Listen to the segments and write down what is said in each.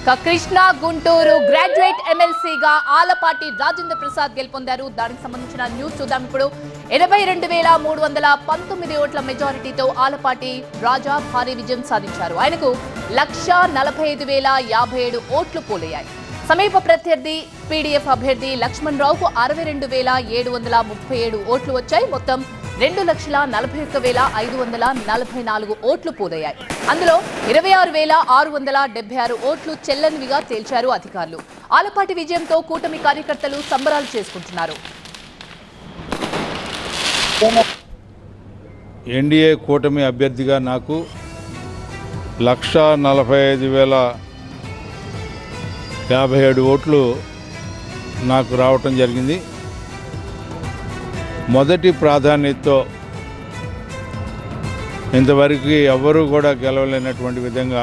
Krishna Guntur graduate ఎమ్మెల్సీగా ఆలపాటి రాజేంద్ర ప్రసాద్ గెలుపొందారు. దానికి సంబంధించిన న్యూస్ చూద్దాం ఇప్పుడు. 82,319 ఓట్ల మెజారిటీతో ఆలపాటి రాజా భారీ విజయం సాధించారు. ఆయనకు 1,45,057 ఓట్లు పోలయ్యాయి. సమీప ప్రత్యర్థి పీడీఎఫ్ అభ్యర్థి లక్ష్మణ్ రావుకు 62,737 ఓట్లు వచ్చాయి. మొత్తం 2,41,544 ఓట్లు పోలయ్యాయి. అందులో 26,676 ఓట్లు చెల్లనివిగా తేల్చారు అధికారులు. ఆలపాటి విజయంతో కూటమి కార్యకర్తలు సంబరాలు చేసుకుంటున్నారు. ఎన్డీఏ కూటమి అభ్యర్థిగా నాకు 1,45,057 ఓట్లు నాకు రావటం జరిగింది. మొదటి ప్రాధాన్యతతో ఇంతవరకు ఎవరూ కూడా గెలవలేనటువంటి విధంగా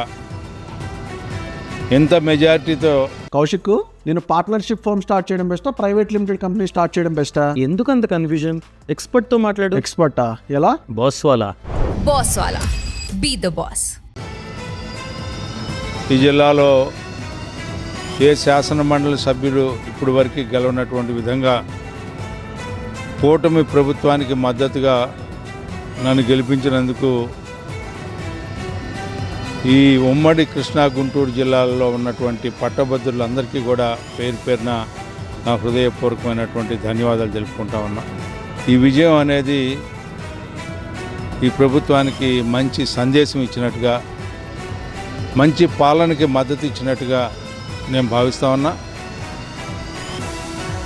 ఎంత మెజారిటీతో. కౌశిక్, నేను పార్ట్నర్షిప్ ఫర్మ్ స్టార్ట్ చేయడం బెస్టా, ప్రైవేట్ లిమిటెడ్ కంపెనీ స్టార్ట్ చేయడం బెస్టా? ఎందుకు అంత కన్ఫ్యూజన్? ఎక్స్పర్ట్ తో మాట్లాడు. ఎక్స్పర్టా? ఎలా? బాస్ వాలా బీ ద బాస్. ఈ జిల్లాలో ఏ శాసన మండలి సభ్యులు ఇప్పటి వరకు గెలవనటువంటి విధంగా కూటమి ప్రభుత్వానికి మద్దతుగా నన్ను గెలిపించినందుకు ఈ ఉమ్మడి కృష్ణా గుంటూరు జిల్లాలలో ఉన్నటువంటి పట్టభద్రులందరికీ కూడా పేరు పేరున నా హృదయపూర్వకమైనటువంటి ధన్యవాదాలు తెలుపుకుంటా ఉన్నా. ఈ విజయం అనేది ఈ ప్రభుత్వానికి మంచి సందేశం ఇచ్చినట్టుగా, మంచి పాలనకి మద్దతు ఇచ్చినట్టుగా నేను భావిస్తా ఉన్నా.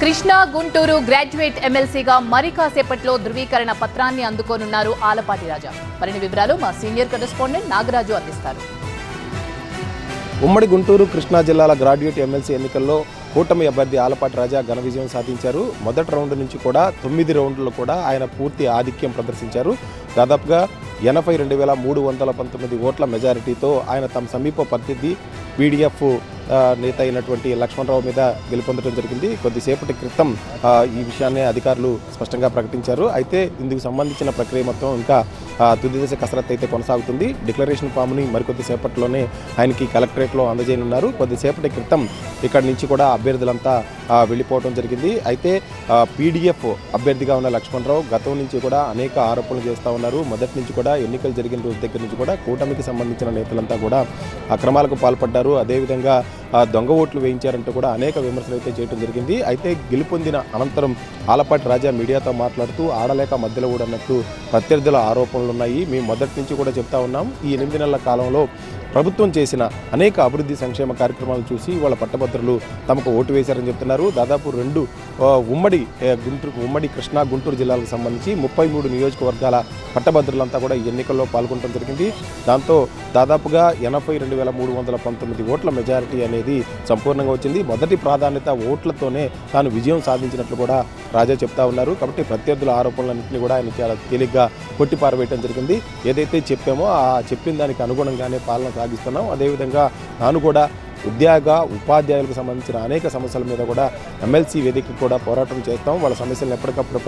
కృష్ణా గుంటూరు గ్రాడ్యుయేట్ ఎమ్మెల్సీగా మరి కాసేపట్లో ధృవీకరణ పత్రాన్ని అందుకోనున్నారు ఆలపాటి రాజా. మరిన్ని వివరాలు మా సీనియర్ కరెస్పాండెంట్ నాగరాజు అందిస్తారు. ఉమ్మడి గుంటూరు కృష్ణా జిల్లాల గ్రాడ్యుయేట్ ఎమ్మెల్సీ ఎన్నికల్లో కూటమి అభ్యర్థి ఆలపాటి రాజా ఘన విజయం సాధించారు. మొదటి రౌండ్ నుంచి కూడా 9 రౌండ్లలో కూడా ఆయన పూర్తి ఆధిక్యం ప్రదర్శించారు. దాదాపుగా 82,319 ఓట్ల మెజారిటీతో ఆయన తమ సమీప ప్రత్యర్థి పీడీఎఫ్ నేత అయినటువంటి లక్ష్మణరావు మీద గెలుపొందడం జరిగింది. కొద్దిసేపటి క్రితం ఈ విషయాన్ని అధికారులు స్పష్టంగా ప్రకటించారు. అయితే ఇందుకు సంబంధించిన ప్రక్రియ మొత్తం ఇంకా తుది దశ కసరత్తు అయితే కొనసాగుతుంది. డిక్లరేషన్ ఫామ్ని మరికొద్దిసేపట్లోనే ఆయనకి కలెక్టరేట్లో అందజేయనున్నారు. కొద్దిసేపటి క్రితం ఇక్కడి నుంచి కూడా అభ్యర్థులంతా వెళ్ళిపోవడం జరిగింది. అయితే పీడీఎఫ్ అభ్యర్థిగా ఉన్న లక్ష్మణరావు గతం నుంచి కూడా అనేక ఆరోపణలు చేస్తూ ఉన్నారు. మొదటి నుంచి కూడా ఎన్నికలు జరిగిన రోజు దగ్గర నుంచి కూడా కూటమికి సంబంధించిన నేతలంతా కూడా అక్రమాలకు పాల్పడ్డారు, అదేవిధంగా దొంగ ఓట్లు వేయించారంటూ కూడా అనేక విమర్శలు అయితే చేయడం జరిగింది. అయితే గెలుపొందిన అనంతరం ఆలపాటి రాజా మీడియాతో మాట్లాడుతూ ఆడలేక మధ్యలో కూడా అన్నట్లు ప్రత్యర్థుల ఆరోపణలు ఉన్నాయి. మేము మొదటి నుంచి కూడా చెప్తా ఉన్నాం, ఈ 8 నెలల కాలంలో ప్రభుత్వం చేసిన అనేక అభివృద్ధి సంక్షేమ కార్యక్రమాలు చూసి వాళ్ళ పట్టభద్రులు తమకు ఓటు వేశారని చెప్తున్నారు. దాదాపు 2 ఉమ్మడి కృష్ణా గుంటూరు జిల్లాలకు సంబంధించి 33 నియోజకవర్గాల పట్టభద్రులంతా కూడా ఈ ఎన్నికల్లో పాల్గొనడం జరిగింది. దాంతో దాదాపుగా 82,319 ఓట్ల మెజారిటీ అనేది సంపూర్ణంగా వచ్చింది. మొదటి ప్రాధాన్యత ఓట్లతోనే తాను విజయం సాధించినట్లు కూడా రాజా చెప్తా ఉన్నారు. కాబట్టి ప్రత్యర్థుల ఆరోపణలన్నింటినీ కూడా ఆయన చాలా తేలిగ్గా కొట్టిపారవేయడం జరిగింది. ఏదైతే చెప్పామో ఆ చెప్పిన దానికి అనుగుణంగానే పాలన సాగిస్తున్నాం. అదేవిధంగా తాను కూడా ఉపాధ్యాయులకు సంబంధించిన అనేక సమస్యల మీద కూడా ఎమ్మెల్సీ వేదిక కూడా పోరాటం చేస్తాం. వాళ్ళ సమస్యలను ఎప్పటికప్పుడు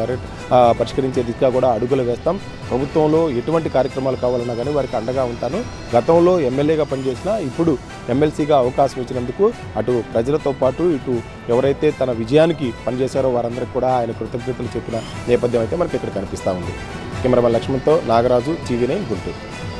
పరిష్కరించే దిశగా కూడా అడుగులు వేస్తాం. ప్రభుత్వంలో ఎటువంటి కార్యక్రమాలు కావాలన్నా కానీ వారికి అండగా ఉంటాను. గతంలో ఎమ్మెల్యేగా పనిచేసినా ఇప్పుడు ఎమ్మెల్సీగా అవకాశం ఇచ్చినందుకు అటు ప్రజలతో పాటు ఇటు ఎవరైతే తన విజయానికి పనిచేశారో వారందరికీ కూడా ఆయన కృతజ్ఞతలు చెప్పిన నేపథ్యం అయితే మనకి ఇక్కడ కనిపిస్తూ ఉంది. కెమెరామెన్ లక్ష్మణ్తో నాగరాజు, TV9 గుంటూరు.